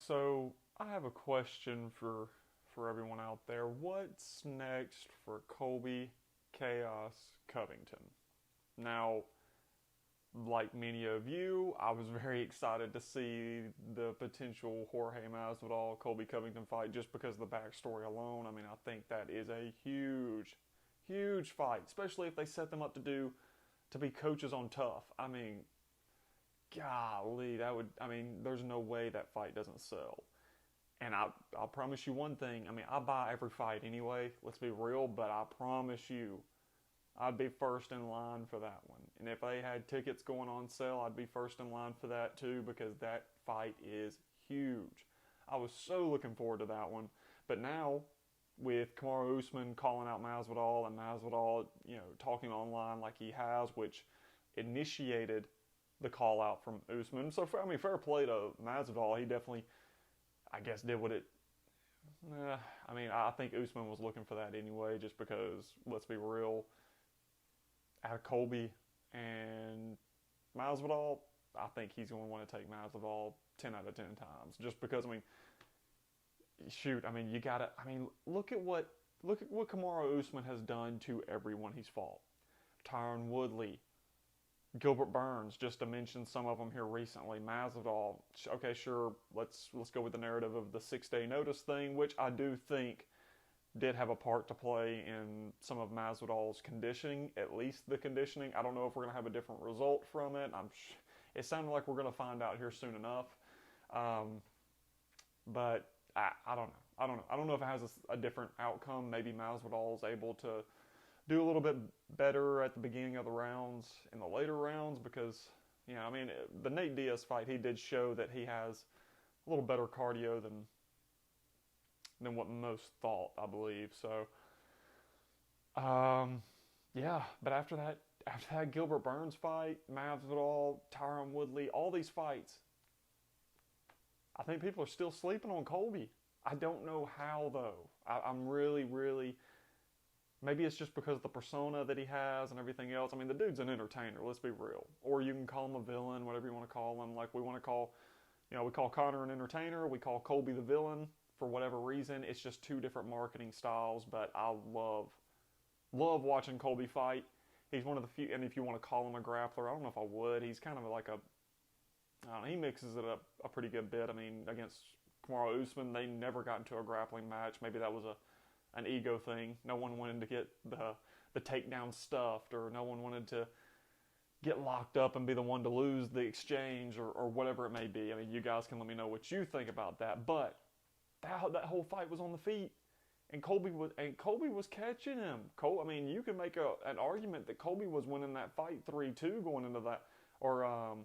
So I have a question for everyone out there. What's next for Colby Chaos Covington? Now, like many of you, I was very excited to see the potential Jorge Masvidal Colby Covington fight just because of the backstory alone. I mean, I think that is a huge, huge fight, especially if they set them up to be coaches on Tough. I mean, golly, that would. I mean, there's no way that fight doesn't sell. And I'll promise you one thing. I mean, I buy every fight anyway. Let's be real, but I promise you, I'd be first in line for that one. And if they had tickets going on sale, I'd be first in line for that too because that fight is huge. I was so looking forward to that one. But now, with Kamaru Usman calling out Masvidal and Masvidal, talking online like he has, which initiated the call out from Usman. So, fair play to Masvidal. He definitely, I guess, did what it. I think Usman was looking for that anyway, just because, let's be real, out of Colby and Masvidal, I think he's going to want to take Masvidal 10 out of 10 times. Just because, you gotta. Look at what Kamaru Usman has done to everyone he's fought. Tyron Woodley, Gilbert Burns, just to mention some of them here recently. Masvidal, okay, sure, let's go with the narrative of the 6-day notice thing, which I do think did have a part to play in some of Masvidal's conditioning, at least the conditioning. I don't know if we're going to have a different result from it. It sounded like we're going to find out here soon enough. But I don't know. I don't know if it has a different outcome. Maybe Masvidal is able to do a little bit better at the beginning of the rounds, in the later rounds, because, the Nate Diaz fight, he did show that he has a little better cardio than what most thought, I believe. So, yeah. But after that Gilbert Burns fight, Masvidal, Tyron Woodley, all these fights, I think people are still sleeping on Colby. I don't know how, though. I'm really, really. Maybe it's just because of the persona that he has and everything else. I mean, the dude's an entertainer, let's be real. Or you can call him a villain, whatever you want to call him. Like we want to call, we call Conor an entertainer, we call Colby the villain for whatever reason. It's just two different marketing styles, but I love watching Colby fight. He's one of the few, and if you want to call him a grappler, I don't know if I would. He's kind of like I don't know, he mixes it up a pretty good bit. I mean, against Kamaru Usman, they never got into a grappling match. Maybe that was an ego thing. No one wanted to get the takedown stuffed, or no one wanted to get locked up and be the one to lose the exchange, or whatever it may be. I mean, you guys can let me know what you think about that. But that whole fight was on the feet, and Colby was catching him. You can make an argument that Colby was winning that fight 3-2 going into that, or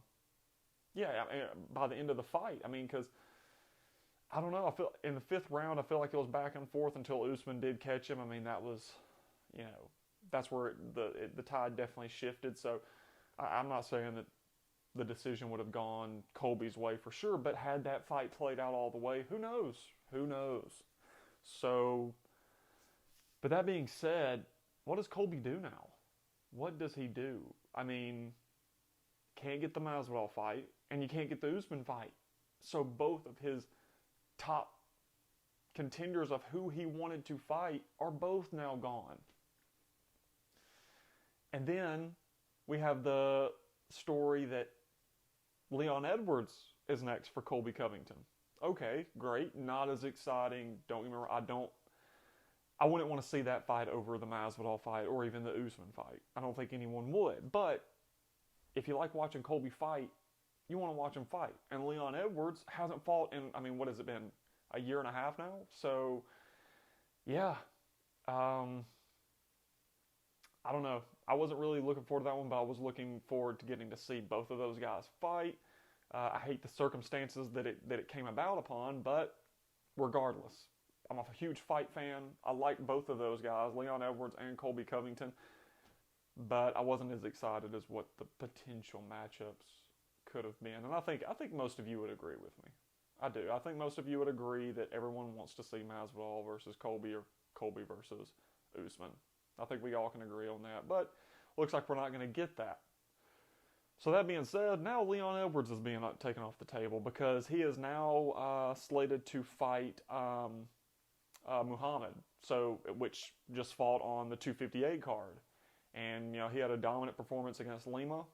by the end of the fight. I mean, because I don't know. I feel in the fifth round, I feel like it was back and forth until Usman did catch him. I mean, that was, that's where the tide definitely shifted. So I'm not saying that the decision would have gone Colby's way for sure, but had that fight played out all the way, who knows? Who knows? So, but that being said, what does Colby do now? What does he do? I mean, can't get the Masvidal fight, and you can't get the Usman fight. So both of his top contenders of who he wanted to fight are both now gone. And then we have the story that Leon Edwards is next for Colby Covington. Okay, great. Not as exciting. Don't get me wrong. I wouldn't want to see that fight over the Masvidal fight or even the Usman fight. I don't think anyone would. But if you like watching Colby fight, you want to watch him fight. And Leon Edwards hasn't fought in, what has it been? A year and a half now? So, yeah. I don't know. I wasn't really looking forward to that one, but I was looking forward to getting to see both of those guys fight. I hate the circumstances that it came about upon, but regardless, I'm a huge fight fan. I like both of those guys, Leon Edwards and Colby Covington, but I wasn't as excited as what the potential matchups could have been. And I think most of you would agree with me. I do. I think most of you would agree that everyone wants to see Masvidal versus Colby or Colby versus Usman. I think we all can agree on that, but looks like we're not going to get that. So that being said, now Leon Edwards is being taken off the table because he is now slated to fight Muhammad, so which just fought on the 258 card, and he had a dominant performance against Lima.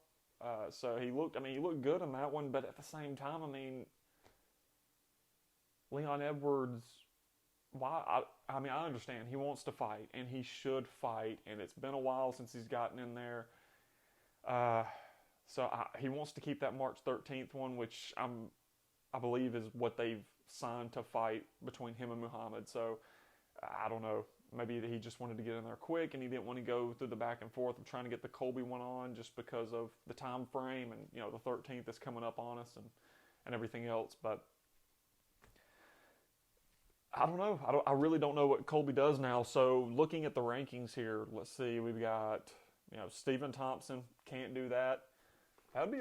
So he looked good in that one, but at the same time, Leon Edwards, why? I understand he wants to fight, and he should fight, and it's been a while since he's gotten in there. So he wants to keep that March 13th one, which I believe is what they've signed to fight between him and Muhammad. So I don't know. Maybe he just wanted to get in there quick, and he didn't want to go through the back and forth of trying to get the Colby one on just because of the time frame, and the 13th is coming up on us, and everything else. But I don't know. I really don't know what Colby does now. So looking at the rankings here, let's see. We've got Stephen Thompson, can't do that. That'd be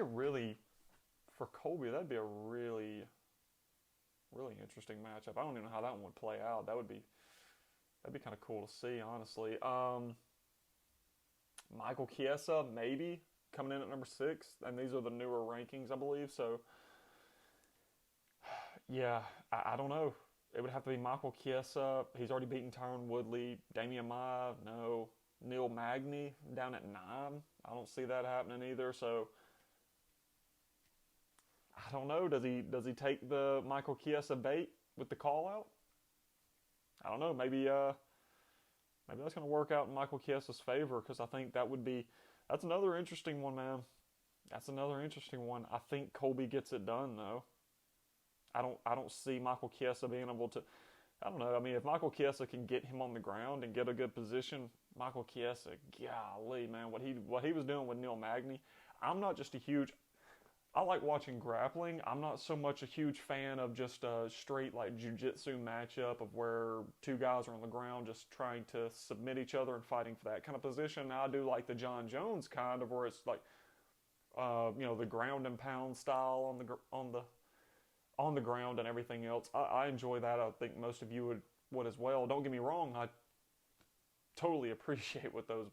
for Colby, that'd be a really, really interesting matchup. I don't even know how that one would play out. That'd be kind of cool to see, honestly. Michael Chiesa, maybe, coming in at number 6. And these are the newer rankings, I believe. So, yeah, I don't know. It would have to be Michael Chiesa. He's already beaten Tyron Woodley. Damian Maia, no. Neil Magny down at 9. I don't see that happening either. So, I don't know. Does he take the Michael Chiesa bait with the call out? I don't know. Maybe that's going to work out in Michael Chiesa's favor, because I think that's another interesting one, man. That's another interesting one. I think Colby gets it done, though. I don't see Michael Chiesa being able to. I don't know. If Michael Chiesa can get him on the ground and get a good position, Michael Chiesa, golly, man, what he was doing with Neil Magny. I'm not just a huge. I like watching grappling. I'm not so much a huge fan of just a straight jiu-jitsu matchup of where two guys are on the ground just trying to submit each other and fighting for that kind of position. Now, I do like the John Jones kind of where it's the ground and pound style on the ground and everything else. I enjoy that. I think most of you would as well. Don't get me wrong. I totally appreciate what those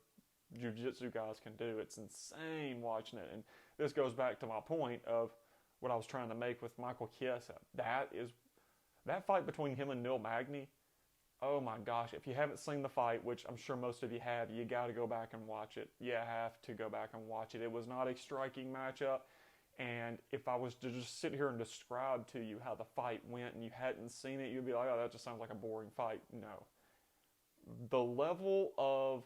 jiu-jitsu guys can do. It's insane watching it. And this goes back to my point of what I was trying to make with Michael Chiesa. That fight between him and Neil Magny, oh my gosh, if you haven't seen the fight, which I'm sure most of you have, you got to go back and watch it. You have to go back and watch it. It was not a striking matchup, and if I was to just sit here and describe to you how the fight went and you hadn't seen it, you'd be like, oh, that just sounds like a boring fight. No. The level of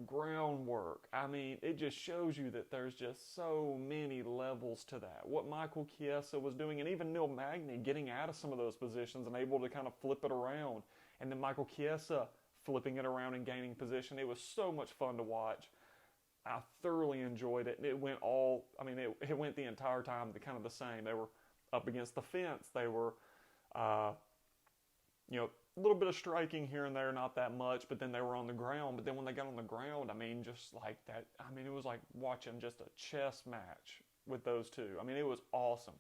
groundwork, it just shows you that there's just so many levels to that. What Michael Chiesa was doing, and even Neil Magny getting out of some of those positions and able to kind of flip it around, and then Michael Chiesa flipping it around and gaining position. It was so much fun to watch. I thoroughly enjoyed it. It went it went the entire time kind of the same. They were up against the fence. They were, a little bit of striking here and there, not that much, but then they were on the ground. But then when they got on the ground, just like that, it was like watching just a chess match with those two. It was awesome.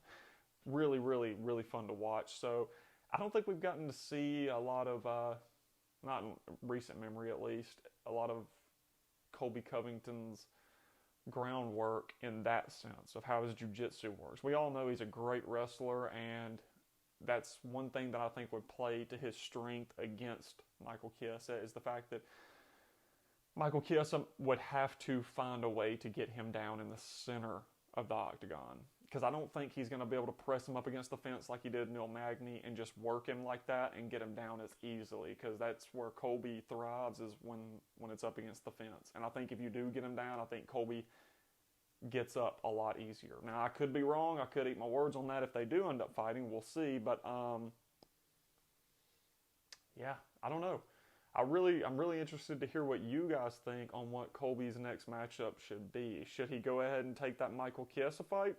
Really, really, really fun to watch. So I don't think we've gotten to see a lot of, not in recent memory at least, a lot of Colby Covington's groundwork in that sense of how his jiu-jitsu works. We all know he's a great wrestler, and that's one thing that I think would play to his strength against Michael Chiesa is the fact that Michael Chiesa would have to find a way to get him down in the center of the octagon, because I don't think he's going to be able to press him up against the fence like he did Neil Magny and just work him like that and get him down as easily, because that's where Colby thrives is when it's up against the fence. And I think if you do get him down, I think Colby gets up a lot easier. Now, I could be wrong. I could eat my words on that if they do end up fighting. We'll see. But, yeah, I don't know. I'm really interested to hear what you guys think on what Colby's next matchup should be. Should he go ahead and take that Michael Chiesa fight?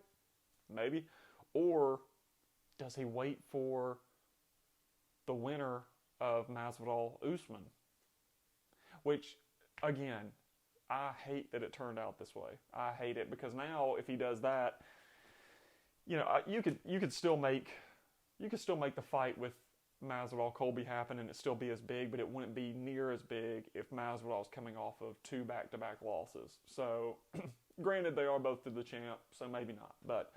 Maybe. Or does he wait for the winner of Masvidal Usman? Which, again, I hate that it turned out this way. I hate it, because now if he does that, you could still make the fight with Masvidal Colby happen and it still be as big, but it wouldn't be near as big if Masvidal's coming off of 2 back-to-back losses. So, granted, they are both to the champ, so maybe not. But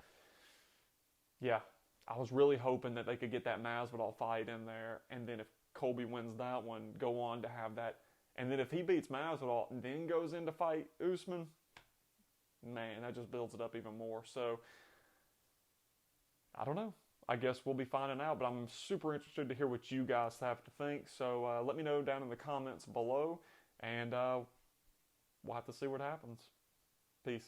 yeah, I was really hoping that they could get that Masvidal fight in there, and then if Colby wins that one, go on to have that. And then if he beats Masvidal and then goes in to fight Usman, man, that just builds it up even more. So, I don't know. I guess we'll be finding out, but I'm super interested to hear what you guys have to think. So let me know down in the comments below, and we'll have to see what happens. Peace.